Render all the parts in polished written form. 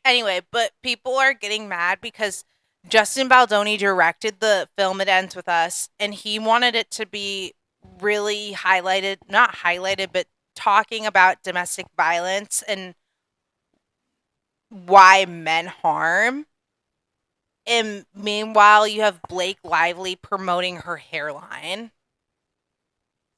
Anyway, but people are getting mad because Justin Baldoni directed the film It Ends With Us, and he wanted it to be really highlighted, not highlighted, but talking about domestic violence and why men harm. And meanwhile, you have Blake Lively promoting her hairline.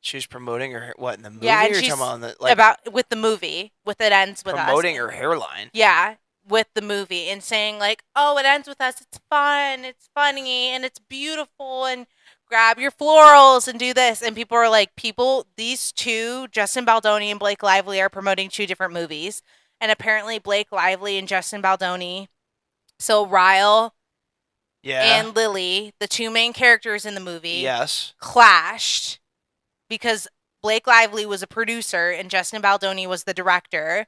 She was promoting her what in the movie? Yeah, and Or you're she's talking about like about with the movie, with It Ends With Us. promoting her hairline. Yeah, with the movie and saying like, "Oh, it ends with us. It's fun. It's funny, and it's beautiful. And grab your florals and do this." And people are like, these two, Justin Baldoni and Blake Lively, are promoting two different movies. And apparently, Blake Lively and Justin Baldoni, so Ryle Yeah. and Lily, the two main characters in the movie, Yes. clashed because Blake Lively was a producer and Justin Baldoni was the director.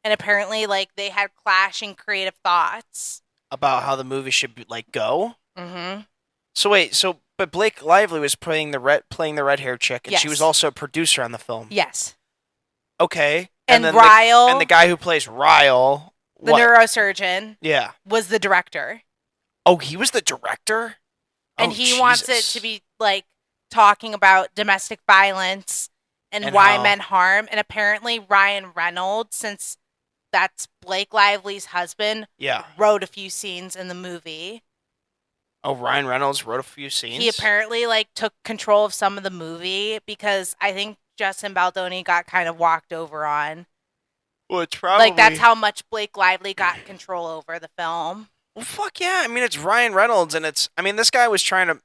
And apparently, like, they had clashing creative thoughts. About how the movie should be, like go. Mm-hmm. So wait, but Blake Lively was playing the red hair chick, and she was Yes. also a producer on the film. Yes. Okay. And then Ryle, and the guy who plays Ryle, the neurosurgeon, yeah, was the director. Oh, he was the director? And Oh, he wants it Jesus. to be, like, talking about domestic violence and why men harm. And apparently Ryan Reynolds, since that's Blake Lively's husband, Yeah. wrote a few scenes in the movie. Oh, Ryan Reynolds wrote a few scenes? He apparently, like, took control of some of the movie because I think Justin Baldoni got kind of walked over on. Well, it's probably... Like, that's how much Blake Lively got control over the film. Well, fuck yeah. I mean, it's Ryan Reynolds, and it's... I mean, this guy was trying to...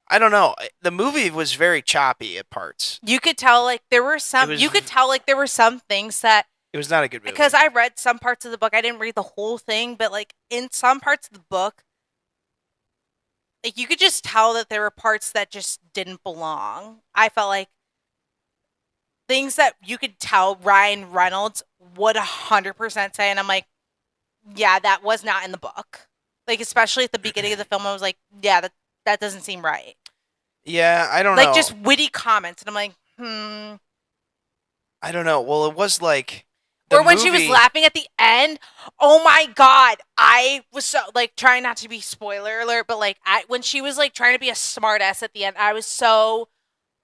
I don't know. The movie was very choppy at parts. You could tell, like, there were some... You could tell, like, there were some things that... It was not a good movie. Because I read some parts of the book. I didn't read the whole thing, but, like, in some parts of the book, like, you could just tell that there were parts that just didn't belong. I felt like things that you could tell Ryan Reynolds would 100% say, and I'm like, yeah, that was not in the book. Like, especially at the beginning of the film, I was like, yeah, that doesn't seem right. Yeah, I don't know. Like, just witty comments, and I'm like, I don't know. Well, it was like... Or when she was laughing at the end, oh my god, I was so, like, trying not to be spoiler alert, but, like, when she was, like, trying to be a smartass at the end, I was so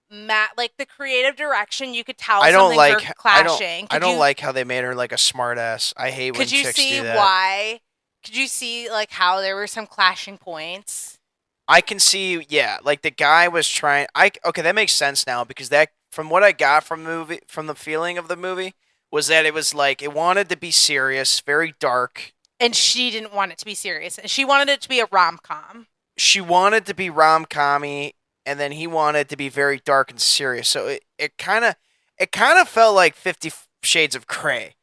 mad. Like, the creative direction, you could tell something were clashing. I don't like how they made her, like, a smartass. I hate when chicks do that. Could you see why? Could you see, like, how there were some clashing points? I can see, yeah, like, the guy was trying... Okay, that makes sense now, because that, from what I got from the movie, from the feeling of the movie... was that it was like, it wanted to be serious, very dark. And she didn't want it to be serious. She wanted it to be a rom-com. She wanted to be rom-com-y, and then he wanted to be very dark and serious. So it kind of felt like 50 Shades of Grey.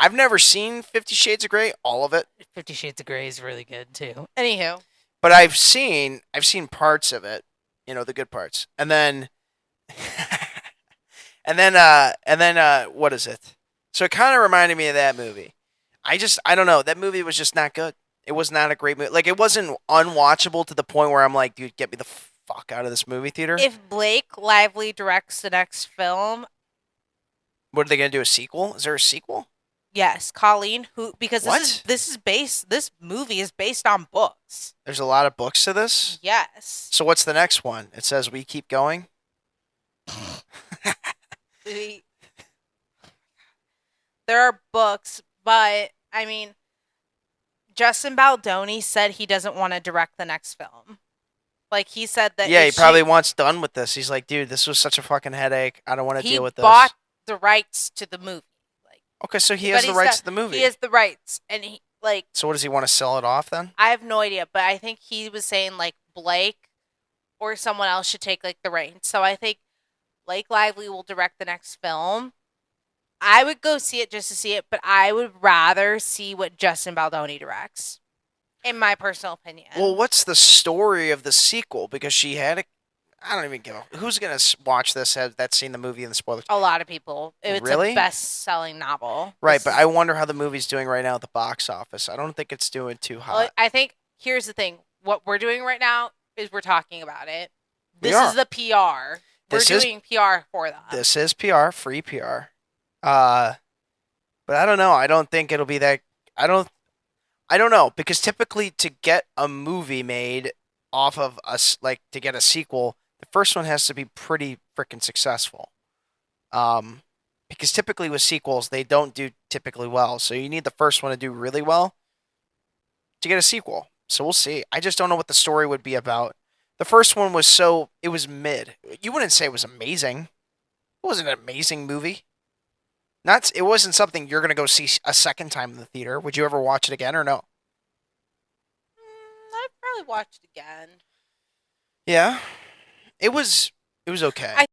I've never seen 50 Shades of Grey, all of it. 50 Shades of Grey is really good, too. Anywho. But I've seen parts of it, you know, the good parts. And then, what is it? So it kind of reminded me of that movie. I don't know. That movie was just not good. It was not a great movie. Like, it wasn't unwatchable to the point where I'm like, dude, get me the fuck out of this movie theater. If Blake Lively directs the next film... What are they going to do, a sequel? Is there a sequel? Yes, Colleen, because this movie is based on books. There's a lot of books to this? Yes. So what's the next one? It says We Keep Going? There are books, but, I mean, Justin Baldoni said he doesn't want to direct the next film. Like, he said that... Yeah, he probably wants done with this. He's like, dude, this was such a fucking headache. I don't want to deal with this. He bought the rights to the movie. Like, okay, so he has the rights to the movie. He has the rights, and he, like... So what, does he want to sell it off, then? I have no idea, but I think he was saying, like, Blake or someone else should take, like, the reins. So I think Blake Lively will direct the next film. I would go see it just to see it, but I would rather see what Justin Baldoni directs, in my personal opinion. Well, what's the story of the sequel? Because she had a... I don't even give a... Who's going to watch this that's seen the movie and the spoilers? A lot of people. It's a best-selling novel. Right, but I wonder how the movie's doing right now at the box office. I don't think it's doing too hot. I think, here's the thing. What we're doing right now is we're talking about it. This is the PR. We're doing PR for them. This is PR, free PR. But I don't know. I don't think it'll be that... I don't know because typically to get a movie made off of us, like to get a sequel, the first one has to be pretty freaking successful. Um, because typically with sequels they don't do typically well, so you need the first one to do really well to get a sequel. So we'll see. I just don't know what the story would be about. The first one was it was mid. You wouldn't say it was amazing. It wasn't an amazing movie. Not it wasn't something you're gonna go see a second time in the theater. Would you ever watch it again or no? I'd probably watch it again. Yeah, it was it was okay. I